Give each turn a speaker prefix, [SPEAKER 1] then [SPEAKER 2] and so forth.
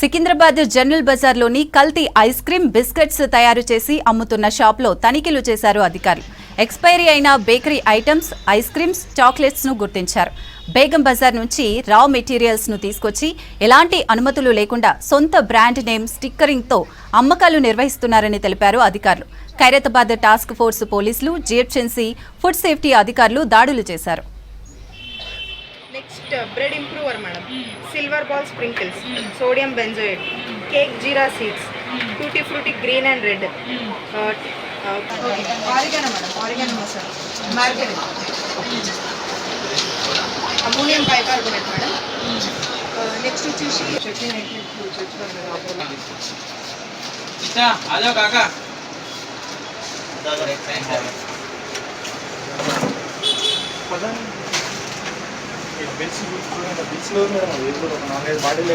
[SPEAKER 1] Secunderabad general బజార్లోని కల్తీ ice cream biscuits తయారు చేసి అమ్ముతున్న షాప్లో తనిఖీలు చేశారు అధికారులు. ఎక్స్పైరీ అయిన bakery items, ice creams, chocolates ను గుర్తించారు. బేగం బజార్ నుంచి రా మెటీరియల్స్ ను తీసుకొచ్చి ఎలాంటి అనుమతులు లేకుండా సొంత బ్రాండ్ నేమ్ స్టిక్కరింగ్ తో అమ్మకాలు నిర్వహిస్తున్నారని తెలిపారు అధికారులు. ఖైరతాబాద్ టాస్క్ ఫోర్స్ పోలీసులు, జిహెచ్ఎంసీ ఫుడ్ సేఫ్టీ అధికారులు దాడులు చేశారు.
[SPEAKER 2] Next bread improver madam, silver ball sprinkles, sodium benzoate, cake jeera seeds, tutti frutti green and red, oregano madam, oregano masala, margarine, ammonium bicarbonate madam. Next వచ్చేసి
[SPEAKER 3] బిల్స్ చూడండి, బిల్స్లో మేడం 4-5 బాటిల్